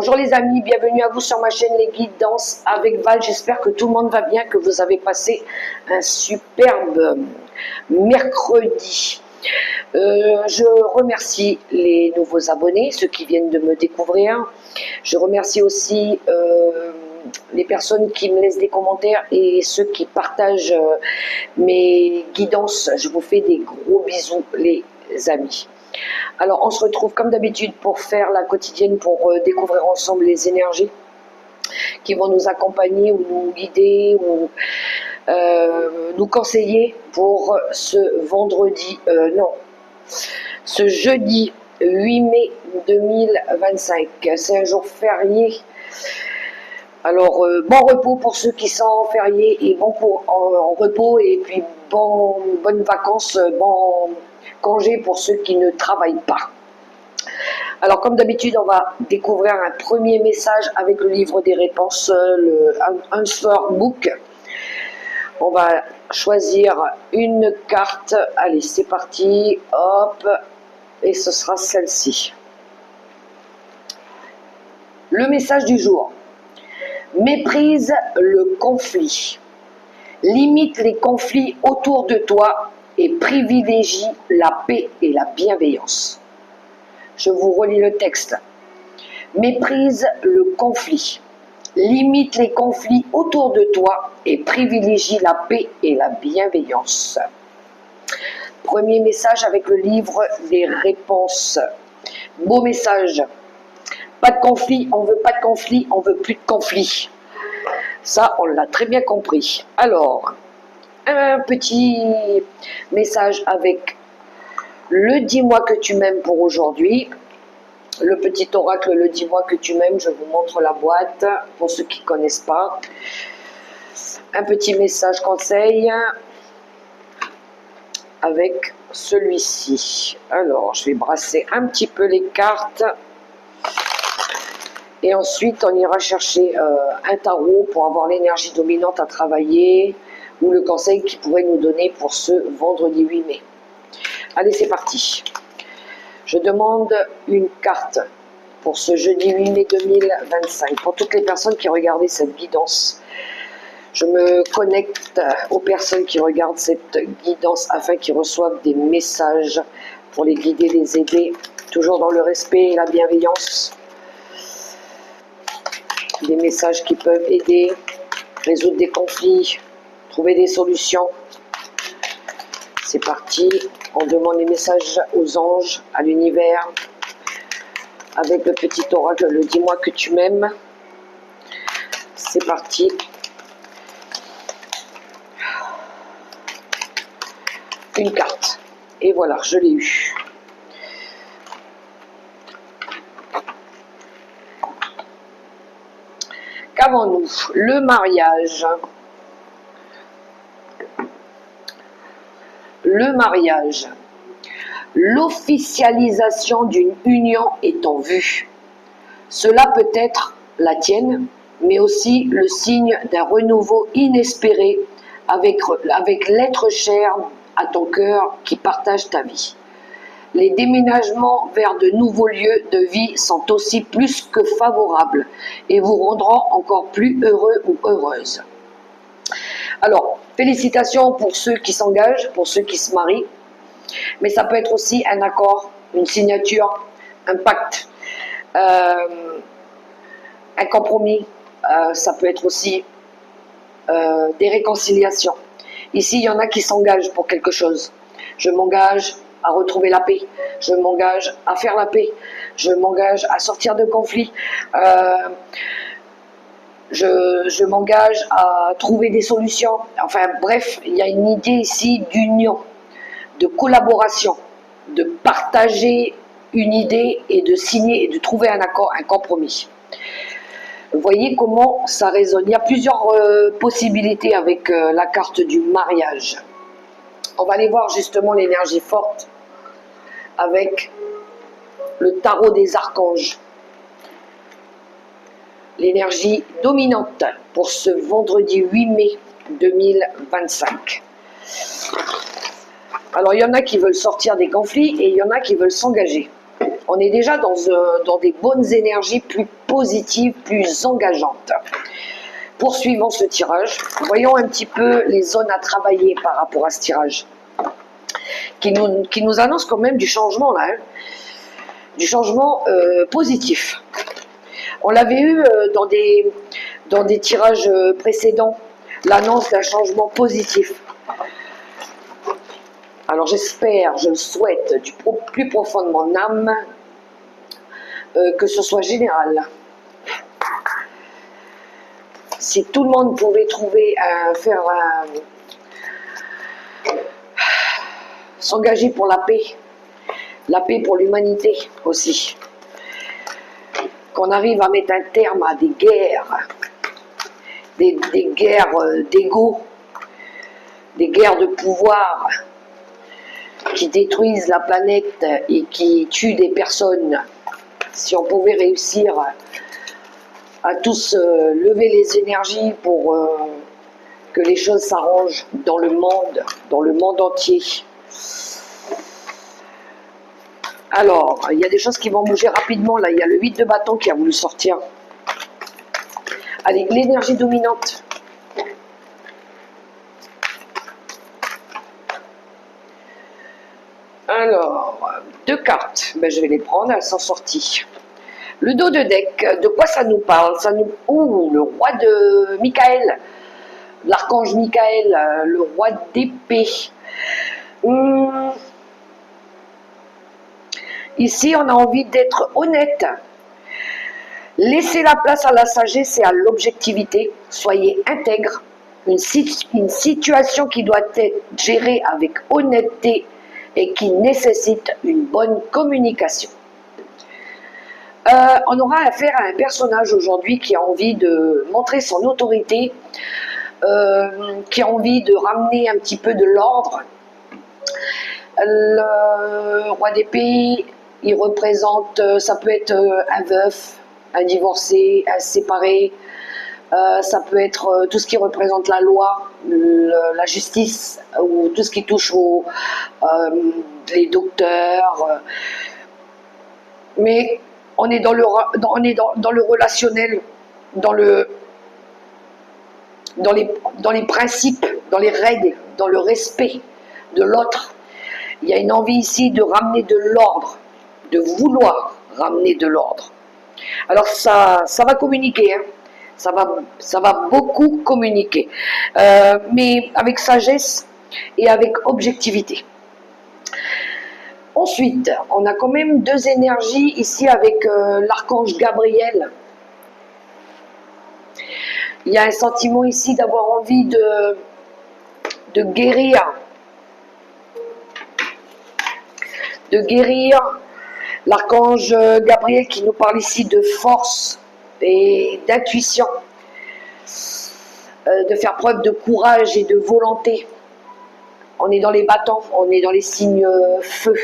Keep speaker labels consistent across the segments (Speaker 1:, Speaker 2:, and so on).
Speaker 1: Bonjour les amis, bienvenue à vous sur ma chaîne Les Guidances avec Val. J'espère que tout le monde va bien, que vous avez passé un superbe mercredi. Je remercie les nouveaux abonnés, ceux qui viennent de me découvrir. Je remercie aussi les personnes qui me laissent des commentaires et ceux qui partagent mes guidances. Je vous fais des gros bisous les amis. Alors on se retrouve comme d'habitude pour faire la quotidienne, pour découvrir ensemble les énergies qui vont nous accompagner ou nous guider ou nous conseiller pour ce vendredi, ce jeudi 8 mai 2025. C'est un jour férié. Alors bon repos pour ceux qui sont en férié et bon en repos, et puis bonnes vacances, bon congé pour ceux qui ne travaillent pas. Alors comme d'habitude, on va découvrir un premier message avec le livre des réponses, le Answer Book. On va choisir une carte. Allez, c'est parti. Hop. Et ce sera celle-ci. Le message du jour. Méprise le conflit. Limite les conflits autour de toi et privilégie la paix et la bienveillance. Je vous relis le texte. Méprise le conflit. Limite les conflits autour de toi et privilégie la paix et la bienveillance. Premier message avec le livre des réponses. Beau message. Pas de conflit, on veut pas de conflit, on veut plus de conflit. Ça, on l'a très bien compris. Alors, un petit message avec le dis-moi que tu m'aimes pour aujourd'hui. Le petit oracle, le dis-moi que tu m'aimes. Je vous montre la boîte pour ceux qui ne connaissent pas. Un petit message conseil avec celui-ci. Alors, je vais brasser un petit peu les cartes. Et ensuite, on ira chercher un tarot pour avoir l'énergie dominante à travailler ou le conseil qu'il pourrait nous donner pour ce vendredi 8 mai. Allez, c'est parti. Je demande une carte pour ce jeudi 8 mai 2025. Pour toutes les personnes qui regardent cette guidance, je me connecte aux personnes qui regardent cette guidance afin qu'ils reçoivent des messages pour les guider, les aider, toujours dans le respect et la bienveillance. Des messages qui peuvent aider, résoudre des conflits, trouver des solutions. C'est parti, on demande les messages aux anges, à l'univers, avec le petit oracle, le dis-moi que tu m'aimes. C'est parti. Une carte. Et voilà, je l'ai eu. Qu'avons-nous? Le mariage. Le mariage. L'officialisation d'une union est en vue. Cela peut être la tienne, mais aussi le signe d'un renouveau inespéré avec l'être cher à ton cœur qui partage ta vie. Les déménagements vers de nouveaux lieux de vie sont aussi plus que favorables et vous rendront encore plus heureux ou heureuses. Alors, félicitations pour ceux qui s'engagent, pour ceux qui se marient, mais ça peut être aussi un accord, une signature, un pacte, un compromis, ça peut être aussi des réconciliations. Ici, il y en a qui s'engagent pour quelque chose. Je m'engage à retrouver la paix, je m'engage à faire la paix, je m'engage à sortir de conflits, je m'engage à trouver des solutions. Enfin bref, il y a une idée ici d'union, de collaboration, de partager une idée et de signer et de trouver un accord, un compromis. Vous voyez comment ça résonne. Il y a plusieurs possibilités avec la carte du mariage. On va aller voir justement l'énergie forte avec le tarot des archanges. L'énergie dominante pour ce vendredi 8 mai 2025. Alors, il y en a qui veulent sortir des conflits et il y en a qui veulent s'engager. On est déjà dans des bonnes énergies plus positive, plus engageante. Poursuivons ce tirage. Voyons un petit peu les zones à travailler par rapport à ce tirage. Qui nous annonce quand même du changement là. Hein, du changement positif. On l'avait eu dans des tirages précédents, l'annonce d'un changement positif. Alors j'espère, je le souhaite du plus profond de mon âme, que ce soit général. Si tout le monde pouvait trouver s'engager pour la paix pour l'humanité aussi. Qu'on arrive à mettre un terme à des guerres, des guerres d'ego, des guerres de pouvoir qui détruisent la planète et qui tuent des personnes. Si on pouvait réussir à tous lever les énergies pour que les choses s'arrangent dans le monde entier. Alors, il y a des choses qui vont bouger rapidement. Là, il y a le 8 de bâton qui a voulu sortir. Allez, l'énergie dominante. Alors, 2 cartes. Ben, je vais les prendre, elles sont sorties. Le dos de deck, de quoi ça nous parle? Le roi de Michael. L'archange Michael, le roi d'épée. Ici, on a envie d'être honnête. Laissez la place à la sagesse et à l'objectivité. Soyez intègre. Une situation qui doit être gérée avec honnêteté et qui nécessite une bonne communication. On aura affaire à un personnage aujourd'hui qui a envie de montrer son autorité, qui a envie de ramener un petit peu de l'ordre. Le roi d'épée, il représente, ça peut être un veuf, un divorcé, un séparé, ça peut être tout ce qui représente la loi, la justice, ou tout ce qui touche les docteurs. Mais on est dans le relationnel, dans les principes, dans les règles, dans le respect de l'autre. Il y a une envie ici de ramener de l'ordre, de vouloir ramener de l'ordre. Alors ça va communiquer, hein. Ça va beaucoup communiquer, mais avec sagesse et avec objectivité. Ensuite, on a quand même 2 énergies ici avec l'archange Gabriel. Il y a un sentiment ici d'avoir envie de guérir. De guérir. L'archange Gabriel qui nous parle ici de force et d'intuition. De faire preuve de courage et de volonté. On est dans les bâtons, on est dans les signes feu.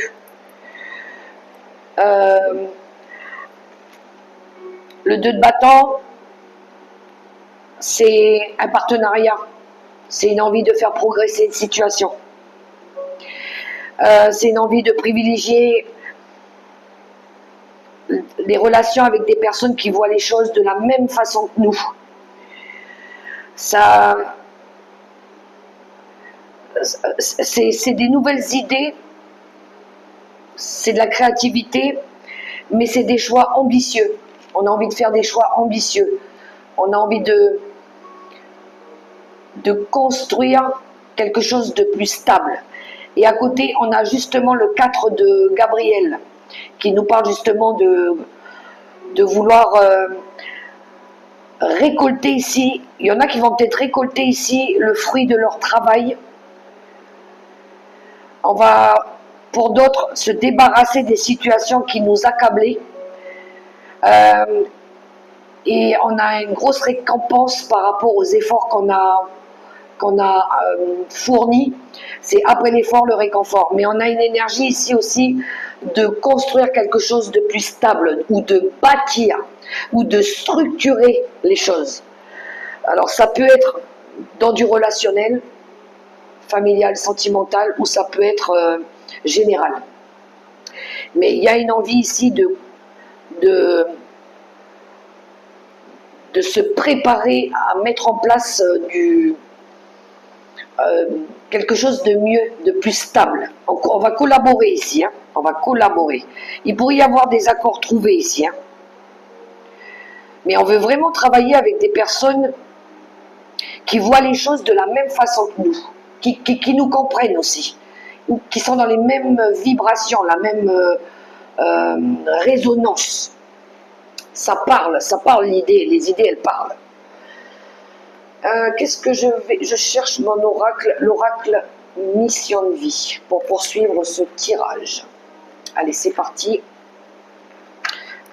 Speaker 1: Le 2 de bâton, c'est un partenariat, c'est une envie de faire progresser une situation, c'est une envie de privilégier les relations avec des personnes qui voient les choses de la même façon que nous. C'est des nouvelles idées, c'est de la créativité, mais c'est des choix ambitieux. On a envie de faire des choix ambitieux. On a envie de construire quelque chose de plus stable. Et à côté, on a justement le 4 de Gabriel, qui nous parle justement de vouloir récolter ici. Il y en a qui vont peut-être récolter ici le fruit de leur travail. On va, pour d'autres, se débarrasser des situations qui nous accablaient. Et on a une grosse récompense par rapport aux efforts qu'on a fournis. C'est après l'effort le réconfort. Mais on a une énergie ici aussi de construire quelque chose de plus stable, ou de bâtir, ou de structurer les choses. Alors ça peut être dans du relationnel, familial, sentimental, ou ça peut être général. Mais il y a une envie ici de se préparer à mettre en place quelque chose de mieux, de plus stable. On va collaborer ici, hein, on va collaborer. Il pourrait y avoir des accords trouvés ici, hein. Mais on veut vraiment travailler avec des personnes qui voient les choses de la même façon que nous, qui nous comprennent aussi, qui sont dans les mêmes vibrations, la même résonance. Ça parle l'idée, les idées elles parlent. Qu'est-ce que je cherche mon oracle, l'oracle mission de vie, pour poursuivre ce tirage. Allez, c'est parti.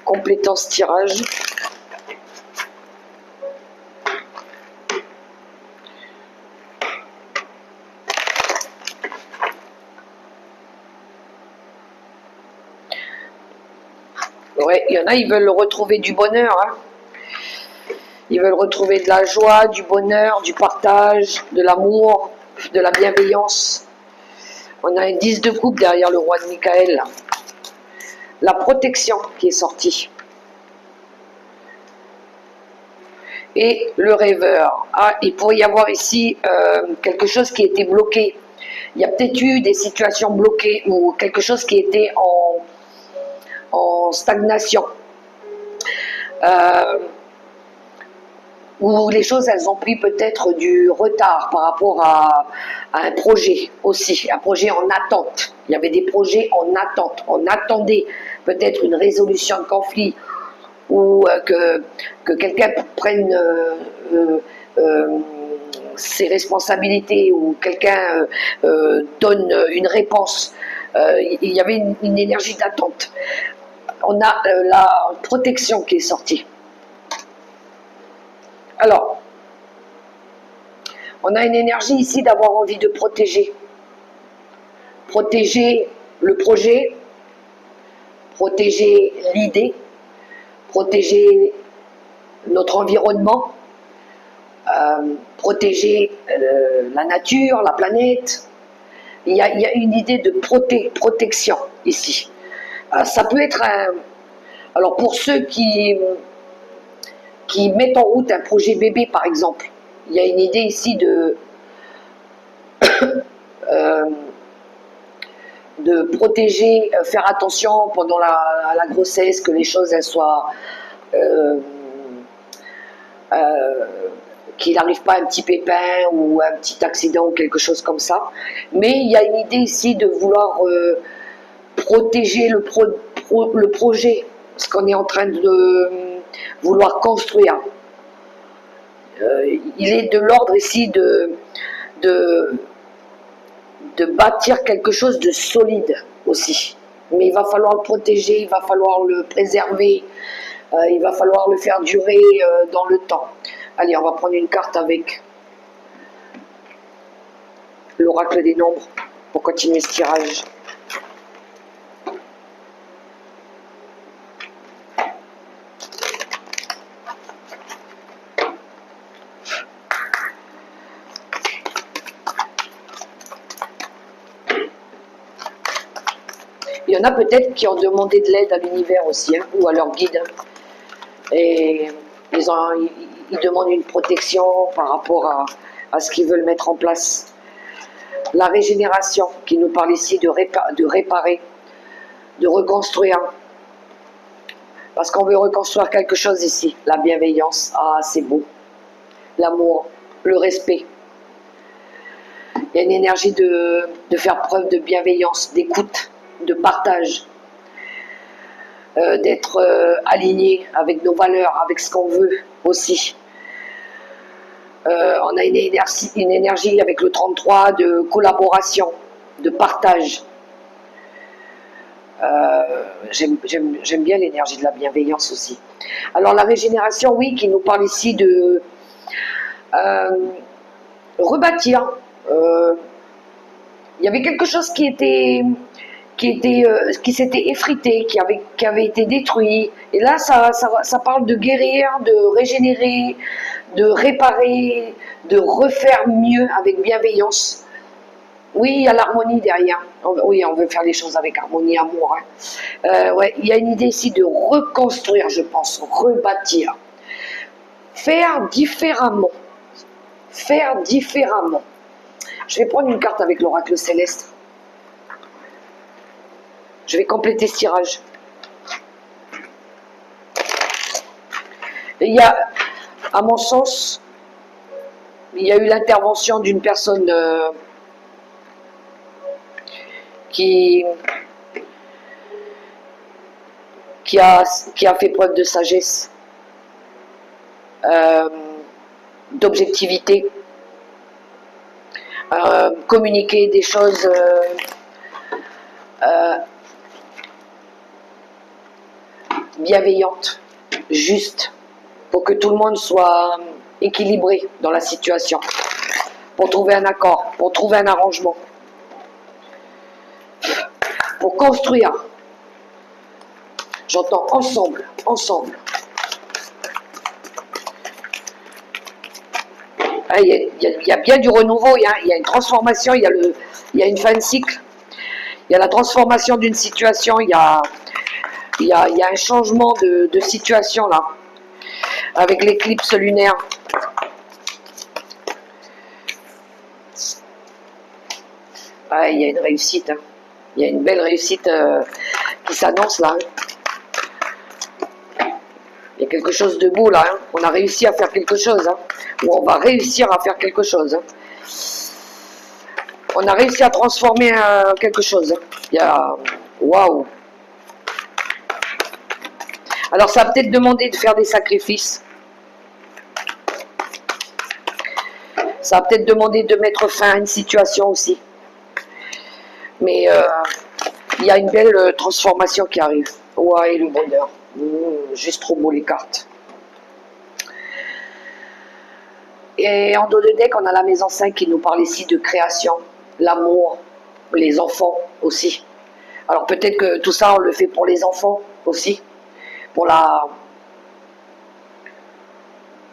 Speaker 1: Complétant ce tirage. Ouais, il y en a, ils veulent retrouver du bonheur, hein. Ils veulent retrouver de la joie, du bonheur, du partage, de l'amour, de la bienveillance. On a un 10 de coupe derrière le roi de Michael. La protection qui est sortie. Et le rêveur. Ah, il pourrait y avoir ici quelque chose qui était bloqué. Il y a peut-être eu des situations bloquées ou quelque chose qui était en stagnation. Où les choses elles ont pris peut-être du retard par rapport à un projet aussi, un projet en attente. Il y avait des projets en attente. On attendait peut-être une résolution de conflit ou que quelqu'un prenne ses responsabilités ou quelqu'un donne une réponse. Il y avait une énergie d'attente. On a la protection qui est sortie. Alors, on a une énergie ici d'avoir envie de protéger. Protéger le projet, protéger l'idée, protéger notre environnement, protéger la nature, la planète. Il y a une idée de protection ici. Ça peut être un... Alors pour ceux qui mettent en route un projet bébé par exemple, il y a une idée ici de protéger, faire attention pendant la grossesse, que les choses elles soient qu'il n'arrive pas un petit pépin ou un petit accident ou quelque chose comme ça. Mais il y a une idée ici de vouloir protéger le projet, ce qu'on est en train de vouloir construire. Il est de l'ordre ici de bâtir quelque chose de solide aussi. Mais il va falloir le protéger, il va falloir le préserver, il va falloir le faire durer dans le temps. Allez, on va prendre une carte avec l'oracle des nombres pour continuer ce tirage. Il y en a peut-être qui ont demandé de l'aide à l'univers aussi, hein, ou à leur guide. Et ils demandent une protection par rapport à ce qu'ils veulent mettre en place. La régénération, qui nous parle ici de réparer, de reconstruire. Parce qu'on veut reconstruire quelque chose ici. La bienveillance, ah c'est beau. L'amour, le respect. Il y a une énergie de faire preuve de bienveillance, d'écoute, de partage. D'être aligné avec nos valeurs, avec ce qu'on veut aussi. On a une énergie avec le 33 de collaboration, de partage. J'aime bien l'énergie de la bienveillance aussi. Alors la régénération, oui, qui nous parle ici de rebâtir. Il y avait quelque chose qui s'était effrité, qui avait été détruit. Et là, ça parle de guérir, de régénérer, de réparer, de refaire mieux avec bienveillance. Oui, il y a l'harmonie derrière. Oui, on veut faire les choses avec harmonie, amour. Hein. Ouais, il y a une idée ici de reconstruire, je pense, rebâtir. Faire différemment. Faire différemment. Je vais prendre une carte avec l'oracle céleste. Je vais compléter ce tirage. Et il y a, à mon sens, il y a eu l'intervention d'une personne qui a fait preuve de sagesse, d'objectivité, communiquer des choses bienveillantes, justes, pour que tout le monde soit équilibré dans la situation, pour trouver un accord, pour trouver un arrangement, pour construire. J'entends ensemble, ensemble. Il y a bien du renouveau, il y a une transformation, il y a une fin de cycle, il y a la transformation d'une situation, il y a un changement de situation là, avec l'éclipse lunaire. Il y a une réussite, hein. Il y a une belle réussite qui s'annonce là. Il y a quelque chose de beau là, hein. On a réussi à faire quelque chose, hein. Ou on va réussir à faire quelque chose, hein. On a réussi à transformer quelque chose, hein. Il y a... Waouh! Alors ça va peut-être demander de faire des sacrifices. Ça va peut-être demander de mettre fin à une situation aussi. Mais il y a une belle transformation qui arrive. Ouais, le bonheur. Juste trop beau les cartes. Et en dos de deck, on a la maison 5 qui nous parle ici de création, l'amour, les enfants aussi. Alors peut-être que tout ça, on le fait pour les enfants aussi. Pour la...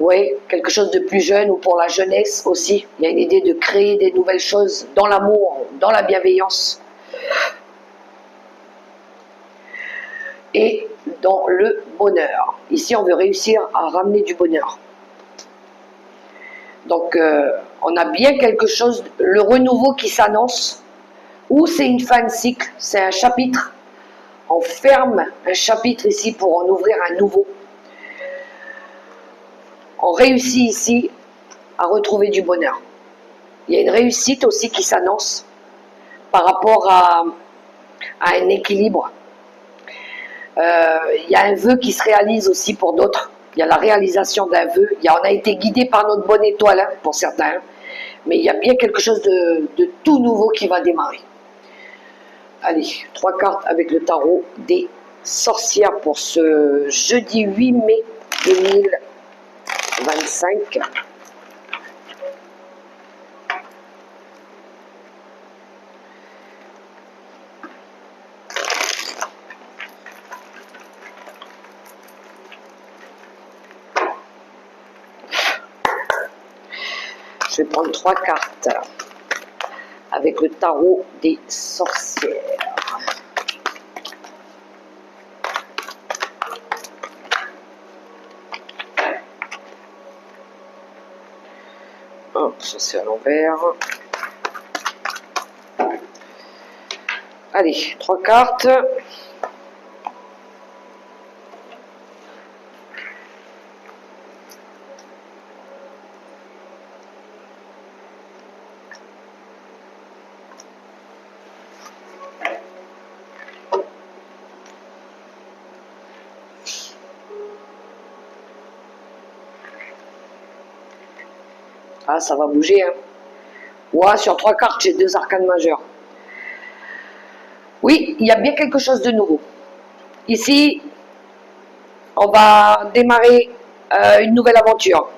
Speaker 1: Oui, quelque chose de plus jeune ou pour la jeunesse aussi. Il y a une idée de créer des nouvelles choses dans l'amour, dans la bienveillance. Et dans le bonheur. Ici, on veut réussir à ramener du bonheur. Donc, on a bien quelque chose, le renouveau qui s'annonce, ou c'est une fin de cycle, c'est un chapitre. On ferme un chapitre ici pour en ouvrir un nouveau. On réussit ici à retrouver du bonheur. Il y a une réussite aussi qui s'annonce par rapport à un équilibre. Il y a un vœu qui se réalise aussi pour d'autres. Il y a la réalisation d'un vœu. On a été guidé par notre bonne étoile, hein, pour certains. Mais il y a bien quelque chose de tout nouveau qui va démarrer. Allez, 3 cartes avec le tarot des sorcières pour ce jeudi 8 mai 2025. Je vais prendre 3 cartes avec le tarot des sorcières. Oh, ça c'est à l'envers. Allez, 3 cartes. Ah, ça va bouger, hein. Ouais, sur 3 cartes, j'ai 2 arcanes majeurs. Oui, il y a bien quelque chose de nouveau. Ici, on va démarrer une nouvelle aventure.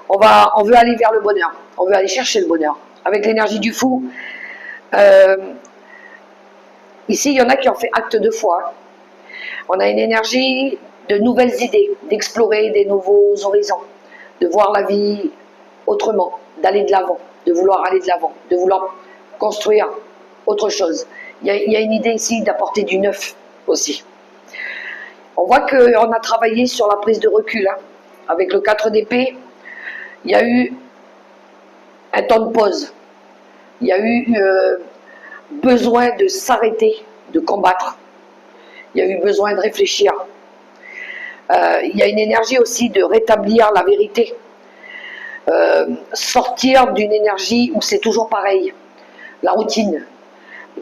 Speaker 1: On veut aller vers le bonheur. On veut aller chercher le bonheur. Avec l'énergie du fou, ici, il y en a qui ont fait acte de foi. On a une énergie de nouvelles idées, d'explorer des nouveaux horizons, de voir la vie autrement, d'aller de l'avant, de vouloir aller de l'avant, de vouloir construire autre chose. Il y a une idée ici d'apporter du neuf aussi. On voit qu'on a travaillé sur la prise de recul, hein. avec le 4 d'épée, il y a eu un temps de pause. Il y a eu besoin de s'arrêter, de combattre. Il y a eu besoin de réfléchir. Il y a une énergie aussi de rétablir la vérité. Sortir d'une énergie où c'est toujours pareil. La routine,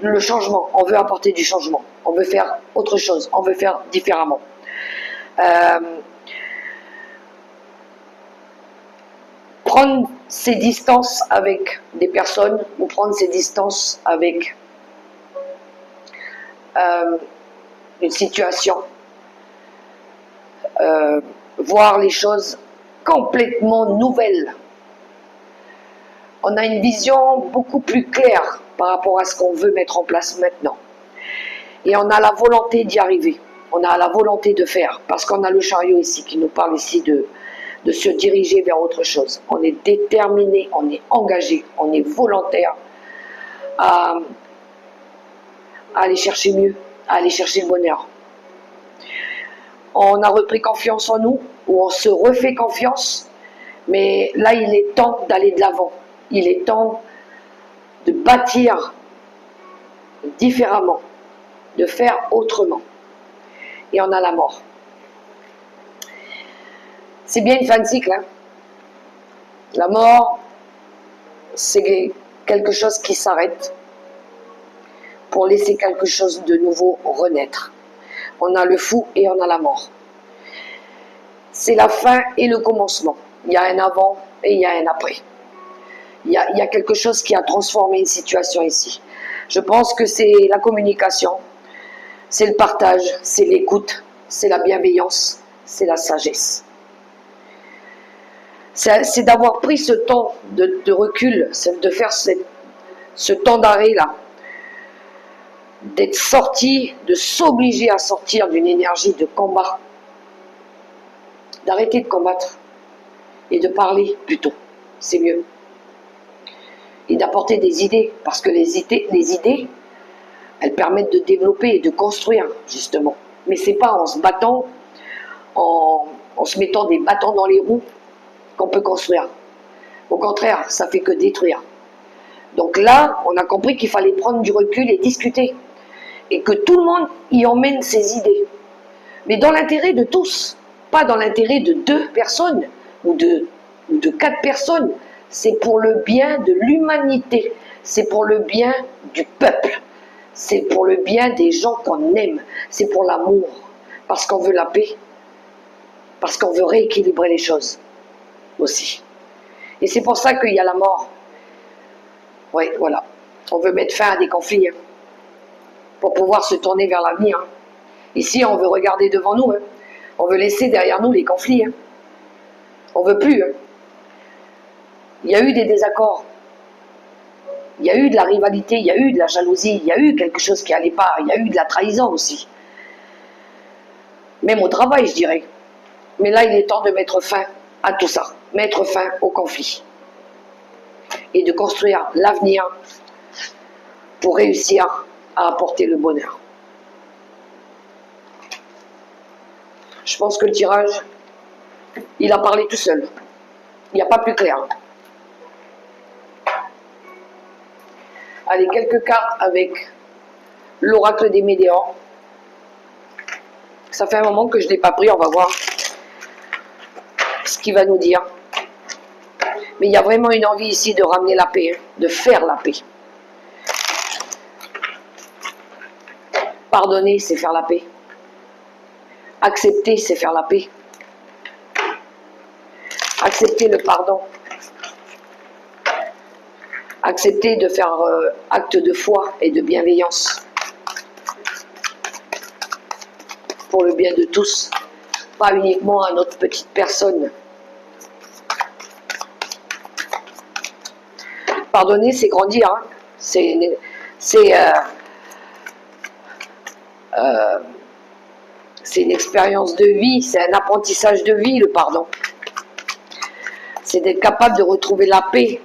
Speaker 1: le changement. On veut apporter du changement. On veut faire autre chose. On veut faire différemment. Prendre ses distances avec des personnes ou prendre ses distances avec une situation. Voir les choses complètement nouvelles. On a une vision beaucoup plus claire par rapport à ce qu'on veut mettre en place maintenant. Et on a la volonté d'y arriver. On a la volonté de faire. Parce qu'on a le chariot ici qui nous parle ici de se diriger vers autre chose. On est déterminé, on est engagé, on est volontaire à aller chercher mieux, à aller chercher le bonheur. On a repris confiance en nous, ou on se refait confiance, mais là il est temps d'aller de l'avant. Il est temps de bâtir différemment, de faire autrement. Et on a la mort. C'est bien une fin de cycle. Hein. La mort, c'est quelque chose qui s'arrête pour laisser quelque chose de nouveau renaître. On a le fou et on a la mort. C'est la fin et le commencement. Il y a un avant et il y a un après. Il y a quelque chose qui a transformé une situation ici. Je pense que c'est la communication, c'est le partage, c'est l'écoute, c'est la bienveillance, c'est la sagesse. C'est d'avoir pris ce temps de recul, c'est de faire ce temps d'arrêt là, d'être sorti, de s'obliger à sortir d'une énergie de combat, d'arrêter de combattre et de parler plutôt, c'est mieux. Et d'apporter des idées, parce que les idées, elles permettent de développer et de construire, justement. Mais c'est pas en se battant, en se mettant des bâtons dans les roues, qu'on peut construire. Au contraire, ça fait que détruire. Donc là, on a compris qu'il fallait prendre du recul et discuter. Et que tout le monde y emmène ses idées. Mais dans l'intérêt de tous, pas dans l'intérêt de 2 personnes ou de 4 personnes. C'est pour le bien de l'humanité. C'est pour le bien du peuple. C'est pour le bien des gens qu'on aime. C'est pour l'amour. Parce qu'on veut la paix. Parce qu'on veut rééquilibrer les choses aussi. Et c'est pour ça qu'il y a la mort. Oui, voilà. On veut mettre fin à des conflits. Hein, pour pouvoir se tourner vers l'avenir. Hein. Ici, on veut regarder devant nous. Hein. On veut laisser derrière nous les conflits. Hein. On veut plus. Hein. Il y a eu des désaccords. Il y a eu de la rivalité, il y a eu de la jalousie, il y a eu quelque chose qui n'allait pas, il y a eu de la trahison aussi. Même au travail, je dirais. Mais là, il est temps de mettre fin à tout ça. Mettre fin au conflit. Et de construire l'avenir pour réussir à apporter le bonheur. Je pense que le tirage, il a parlé tout seul. Il n'y a pas plus clair. Allez, quelques cartes avec l'oracle des médians. Ça fait un moment que je ne l'ai pas pris, on va voir ce qu'il va nous dire. Mais il y a vraiment une envie ici de ramener la paix, hein, de faire la paix. Pardonner, c'est faire la paix. Accepter, c'est faire la paix. Accepter le pardon. Accepter de faire acte de foi et de bienveillance. Pour le bien de tous. Pas uniquement à notre petite personne. Pardonner, c'est grandir. Hein. C'est une expérience de vie, c'est un apprentissage de vie, le pardon. C'est d'être capable de retrouver la paix.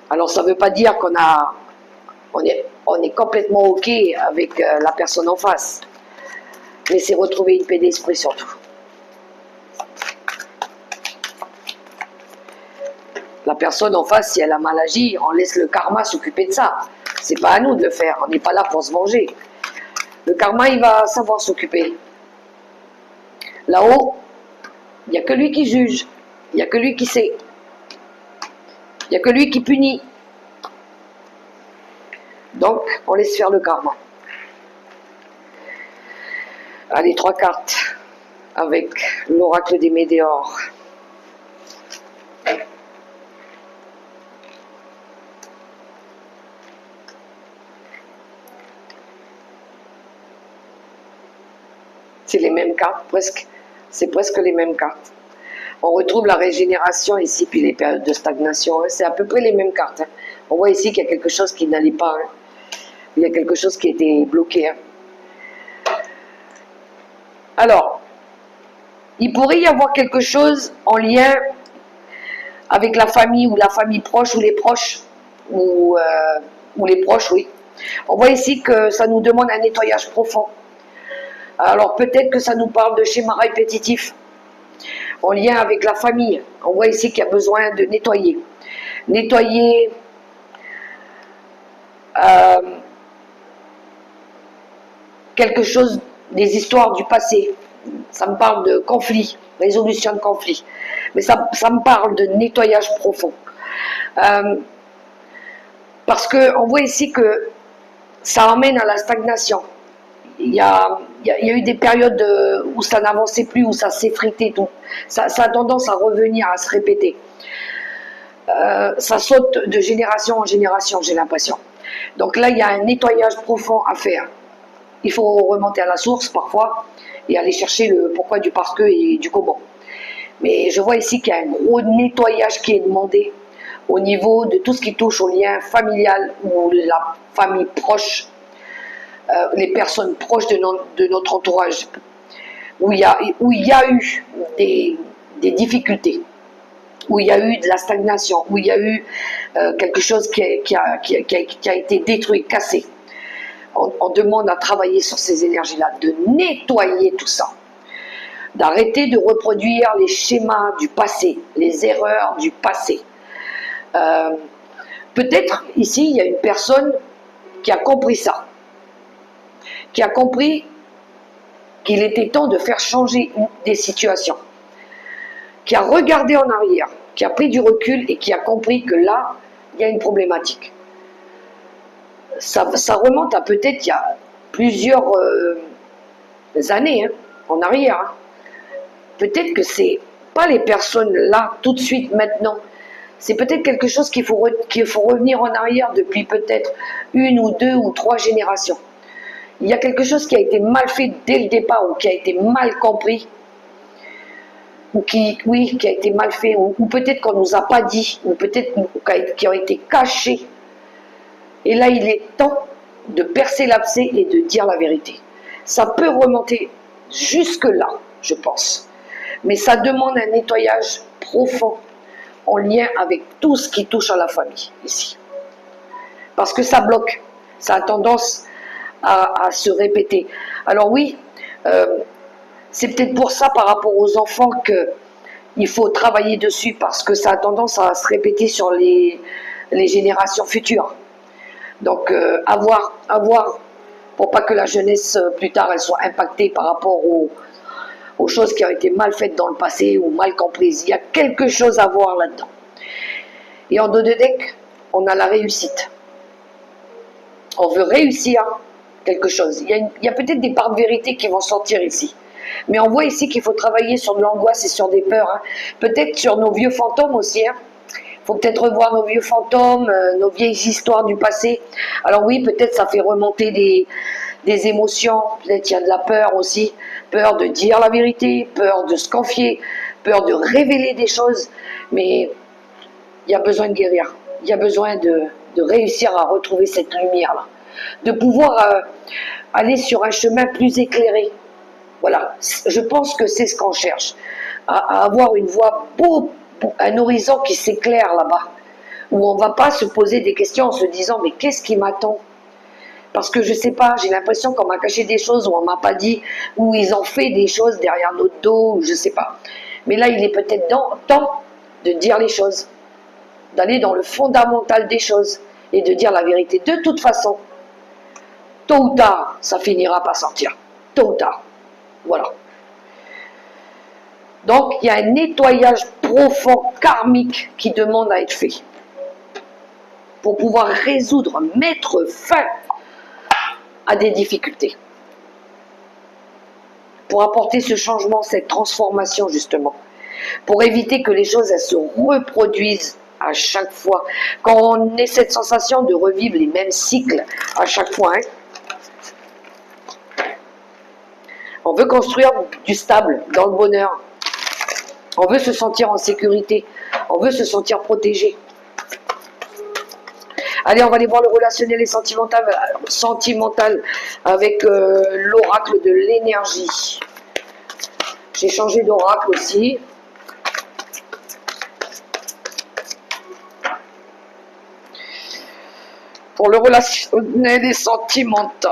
Speaker 1: Alors ça ne veut pas dire on est complètement OK avec la personne en face. Mais c'est retrouver une paix d'esprit surtout. La personne en face, si elle a mal agi, on laisse le karma s'occuper de ça. C'est pas à nous de le faire, on n'est pas là pour se venger. Le karma, il va savoir s'occuper. Là-haut, il n'y a que lui qui juge, il n'y a que lui qui sait, il n'y a que lui qui punit. Donc, on laisse faire le karma. Allez, 3 cartes avec l'oracle des météores. C'est les mêmes cartes, presque. C'est presque les mêmes cartes. On retrouve la régénération ici, puis les périodes de stagnation. C'est à peu près les mêmes cartes. On voit ici qu'il y a quelque chose qui n'allait pas. Il y a quelque chose qui était bloqué. Alors, il pourrait y avoir quelque chose en lien avec la famille, ou la famille proche, ou les proches, ou les proches, oui. On voit ici que ça nous demande un nettoyage profond. Alors peut-être que ça nous parle de schémas répétitifs en lien avec la famille. On voit ici qu'il y a besoin de nettoyer. Nettoyer quelque chose, des histoires du passé. Ça me parle de conflit, résolution de conflit. Mais ça me parle de nettoyage profond. Parce qu'on voit ici que ça emmène à la stagnation. Il y a eu des périodes où ça n'avançait plus, où ça s'effritait, tout. Ça a tendance à revenir, à se répéter. Ça saute de génération en génération, j'ai l'impression. Donc là, il y a un nettoyage profond à faire. Il faut remonter à la source parfois et aller chercher le pourquoi du parce que et du comment. Mais je vois ici qu'il y a un gros nettoyage qui est demandé au niveau de tout ce qui touche au lien familial ou la famille proche. Les personnes proches de notre entourage, où il y a eu des difficultés, où il y a eu de la stagnation, où il y a eu quelque chose qui a été détruit, cassé. On demande à travailler sur ces énergies-là, de nettoyer tout ça, d'arrêter de reproduire les schémas du passé, les erreurs du passé. Peut-être ici, il y a une personne qui a compris ça, qui a compris qu'il était temps de faire changer des situations, qui a regardé en arrière, qui a pris du recul et qui a compris que là, il y a une problématique. Ça remonte à peut-être il y a plusieurs années en arrière. Hein. Peut-être que c'est pas les personnes là, tout de suite, maintenant. C'est peut-être quelque chose qu'il faut revenir en arrière depuis peut-être 1 ou 2 ou 3 générations. Il y a quelque chose qui a été mal fait dès le départ, ou qui a été mal compris, ou qui a été mal fait, ou peut-être qu'on ne nous a pas dit, ou peut-être qui ont été cachés. Et là, il est temps de percer l'abcès et de dire la vérité. Ça peut remonter jusque-là, je pense. Mais ça demande un nettoyage profond en lien avec tout ce qui touche à la famille, ici. Parce que ça bloque, ça a tendance à se répéter. Alors oui, c'est peut-être pour ça par rapport aux enfants qu'il faut travailler dessus, parce que ça a tendance à se répéter sur les générations futures. Donc avoir pour pas que la jeunesse plus tard elle soit impactée par rapport aux choses qui ont été mal faites dans le passé ou mal comprises. Il y a quelque chose à voir là-dedans. Et en dos de deck, on a la réussite. On veut réussir quelque chose. Il y a peut-être des parts de vérité qui vont sortir ici. Mais on voit ici qu'il faut travailler sur de l'angoisse et sur des peurs. Hein. Peut-être sur nos vieux fantômes aussi. Hein. Faut peut-être revoir nos vieux fantômes, nos vieilles histoires du passé. Alors oui, peut-être ça fait remonter des émotions. Peut-être il y a de la peur aussi. Peur de dire la vérité, peur de se confier, peur de révéler des choses. Mais il y a besoin de guérir. Il y a besoin de réussir à retrouver cette lumière-là. De pouvoir aller sur un chemin plus éclairé. Voilà, je pense que c'est ce qu'on cherche. À avoir une voie un horizon qui s'éclaire là-bas. Où on ne va pas se poser des questions en se disant « mais qu'est-ce qui m'attend ?» Parce que je ne sais pas, j'ai l'impression qu'on m'a caché des choses, ou on ne m'a pas dit, ou ils ont fait des choses derrière notre dos, ou je ne sais pas. Mais là, il est peut-être temps de dire les choses. d'aller dans le fondamental des choses et de dire la vérité. De toute façon, tôt ou tard, ça finira par sortir. Tôt ou tard. Voilà. Donc, il y a un nettoyage profond, karmique, qui demande à être fait. Pour pouvoir résoudre, mettre fin à des difficultés. Pour apporter ce changement, cette transformation, justement. Pour éviter que les choses elles se reproduisent à chaque fois. Quand on ait cette sensation de revivre les mêmes cycles à chaque fois, hein. On veut construire du stable dans le bonheur. On veut se sentir en sécurité. On veut se sentir protégé. Allez, on va aller voir le relationnel et sentimental avec l'oracle de l'énergie. J'ai changé d'oracle aussi. Pour le relationnel et sentimental.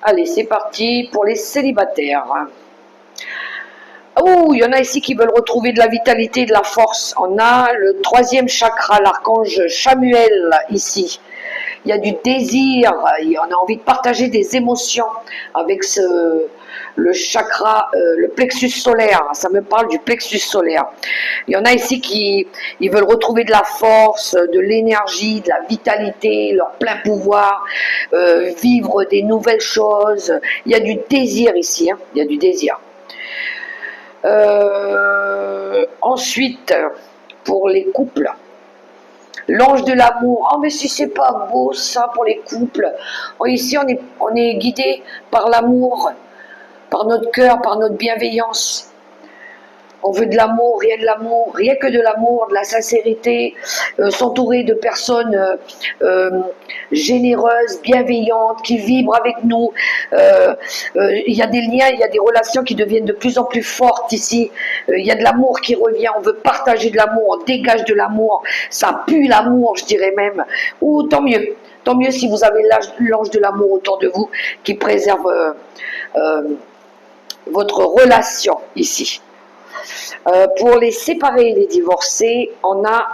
Speaker 1: Allez, c'est parti pour les célibataires. Oh, il y en a ici qui veulent retrouver de la vitalité et de la force. On a le 3e chakra, l'archange Chamuel, ici. Il y a du désir, on a envie de partager des émotions avec le chakra, le plexus solaire. Ça me parle du plexus solaire. Il y en a ici qui ils veulent retrouver de la force, de l'énergie, de la vitalité, leur plein pouvoir, vivre des nouvelles choses. Il y a du désir ici, hein, il y a du désir. Ensuite, pour les couples, l'ange de l'amour. Oh, mais si c'est pas beau ça pour les couples. Oh, ici, on est guidé par l'amour, par notre cœur, par notre bienveillance. On veut de l'amour, rien que de l'amour, de la sincérité, s'entourer de personnes généreuses, bienveillantes, qui vibrent avec nous. Il y a des liens, il y a des relations qui deviennent de plus en plus fortes ici. Il y a de l'amour qui revient, on veut partager de l'amour, on dégage de l'amour, ça pue l'amour, je dirais même. Ou tant mieux si vous avez l'ange de l'amour autour de vous qui préserve votre relation ici. Pour les séparés et les divorcés, on a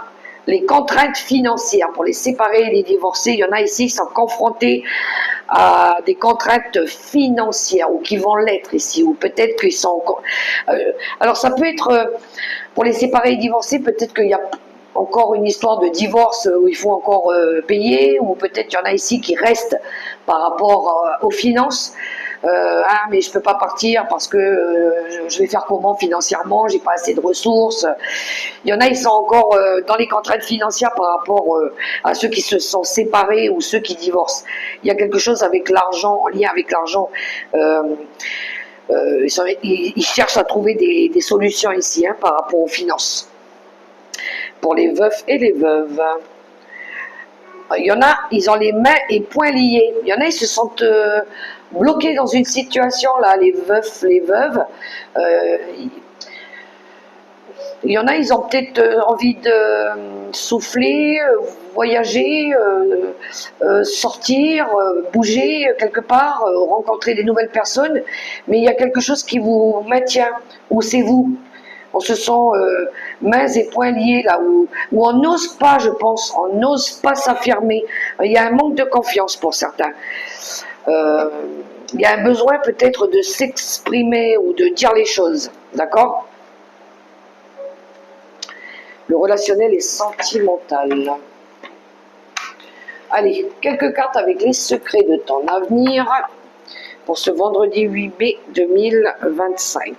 Speaker 1: les contraintes financières. Pour les séparés et les divorcés, il y en a ici qui sont confrontés à des contraintes financières ou qui vont l'être ici, ou peut-être qu'ils sont encore... alors ça peut être, pour les séparés et divorcés, peut-être qu'il y a encore une histoire de divorce où il faut encore payer, ou peut-être qu'il y en a ici qui restent par rapport aux finances. Ah, mais je peux pas partir parce que je vais faire comment financièrement, j'ai pas assez de ressources. Il y en a, ils sont encore dans les contraintes financières par rapport à ceux qui se sont séparés ou ceux qui divorcent. Il y a quelque chose avec l'argent, en lien avec l'argent. Ils cherchent à trouver des solutions ici, hein, par rapport aux finances. Pour les veufs et les veuves. Il y en a, ils ont les mains et poings liés. Il y en a, ils se sentent bloqués dans une situation, là, les veufs, les veuves. Il y en a, ils ont peut-être envie de souffler, voyager, sortir, bouger quelque part, rencontrer des nouvelles personnes. Mais il y a quelque chose qui vous maintient, ou c'est vous. On se sent mains et poings liés là, où on n'ose pas, je pense, on n'ose pas s'affirmer. Il y a un manque de confiance pour certains. Il y a un besoin peut-être de s'exprimer ou de dire les choses, d'accord? Le relationnel est sentimental. Allez, quelques cartes avec les secrets de ton avenir pour ce vendredi 8 mai 2025.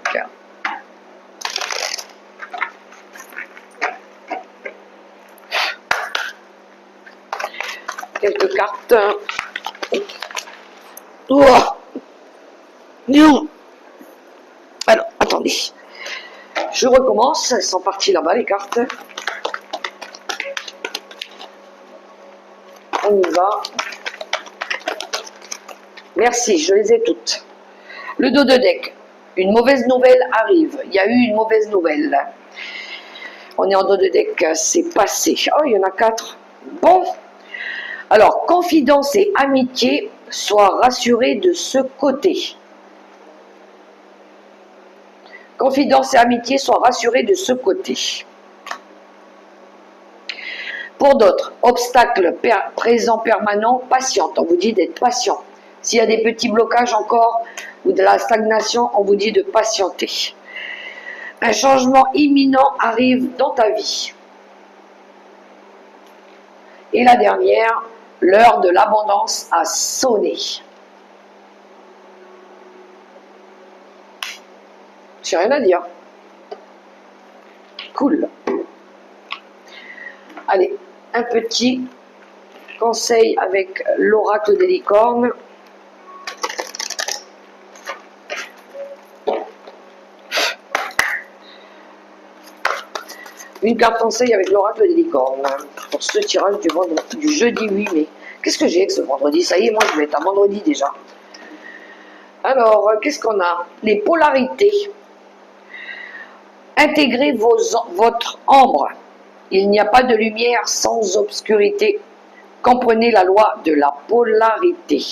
Speaker 1: Quelques cartes. Oh. Alors, attendez. Je recommence. Elles sont parties là-bas, les cartes. On y va. Merci, je les ai toutes. Le dos de deck. Une mauvaise nouvelle arrive. Il y a eu une mauvaise nouvelle. On est en dos de deck. C'est passé. Oh, il y en a 4. Bon. Alors, confidence et amitié sois rassuré de ce côté. Confidence et amitié, sois rassuré de ce côté. Pour d'autres, obstacles présents permanents, patiente. On vous dit d'être patient. S'il y a des petits blocages encore ou de la stagnation, on vous dit de patienter. Un changement imminent arrive dans ta vie. Et la dernière, l'heure de l'abondance a sonné. J'ai rien à dire. Cool. Allez, un petit conseil avec l'oracle des licornes. Une carte conseil avec l'oracle des licornes pour ce tirage du jeudi 8 mai. Qu'est-ce que j'ai avec ce vendredi? Ça y est, moi je vais être à vendredi déjà. Alors, qu'est-ce qu'on a? Les polarités. Intégrez votre ambre. Il n'y a pas de lumière sans obscurité. Comprenez la loi de la polarité.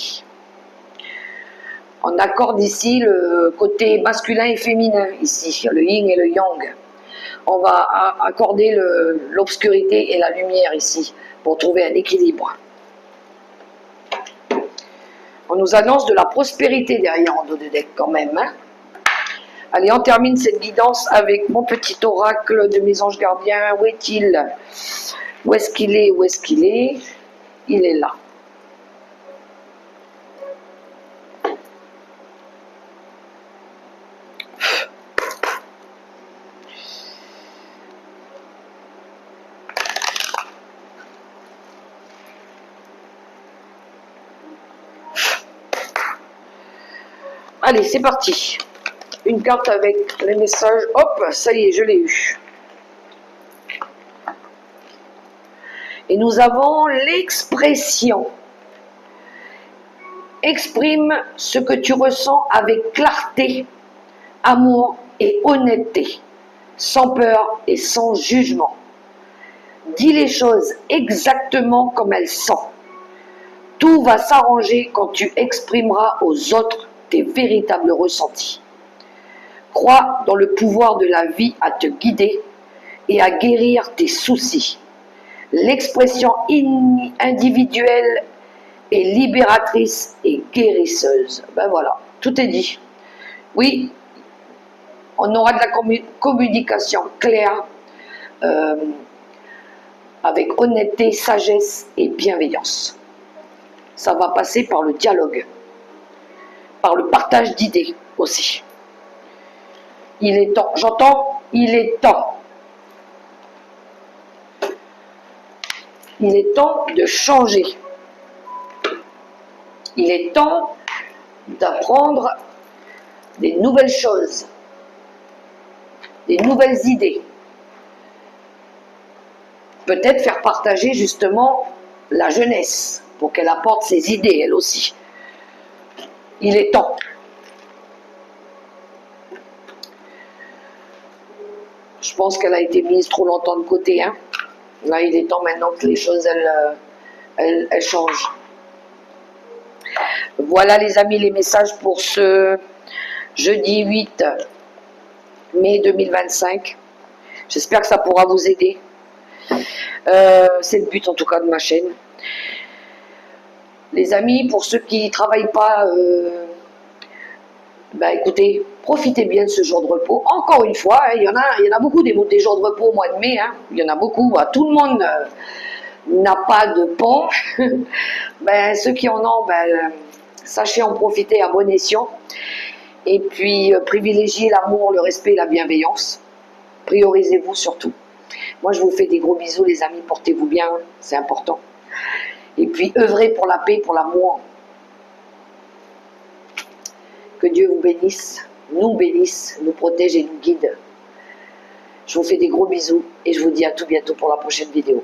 Speaker 1: On accorde ici le côté masculin et féminin, ici, le yin et le yang. On va accorder l'obscurité et la lumière ici, pour trouver un équilibre. On nous annonce de la prospérité derrière en dos de deck quand même. Hein. Allez, on termine cette guidance avec mon petit oracle de mes anges gardiens. Où est-il? Où est-ce qu'il est? Où est-ce qu'il est? Il est là. Allez, c'est parti. Une carte avec les messages. Hop, ça y est, je l'ai eu. Et nous avons l'expression. Exprime ce que tu ressens avec clarté, amour et honnêteté, sans peur et sans jugement. Dis les choses exactement comme elles sont. Tout va s'arranger quand tu exprimeras aux autres tes véritables ressentis. Crois dans le pouvoir de la vie à te guider et à guérir tes soucis. L'expression individuelle est libératrice et guérisseuse. Ben voilà, tout est dit. Oui, on aura de la communication claire, avec honnêteté, sagesse et bienveillance. Ça va passer par le dialogue, par le partage d'idées aussi. Il est temps, j'entends, il est temps. Il est temps de changer. Il est temps d'apprendre des nouvelles choses, des nouvelles idées. Peut-être faire partager justement la jeunesse pour qu'elle apporte ses idées, elle aussi. Il est temps. Je pense qu'elle a été mise trop longtemps de côté. Hein. Là, il est temps maintenant que les choses, elles changent. Voilà les amis, les messages pour ce jeudi 8 mai 2025. J'espère que ça pourra vous aider. C'est le but en tout cas de ma chaîne. Les amis, pour ceux qui ne travaillent pas, écoutez, profitez bien de ce jour de repos. Encore une fois, hein, il y en a beaucoup des jours de repos au mois de mai. Hein, il y en a beaucoup. Bah, tout le monde n'a pas de pont. Ceux qui en ont, sachez en profiter à bon escient. Et puis, privilégiez l'amour, le respect et la bienveillance. Priorisez-vous surtout. Moi, je vous fais des gros bisous, les amis. Portez-vous bien, c'est important. Et puis, œuvrez pour la paix, pour l'amour. Que Dieu vous bénisse, nous protège et nous guide. Je vous fais des gros bisous et je vous dis à tout bientôt pour la prochaine vidéo.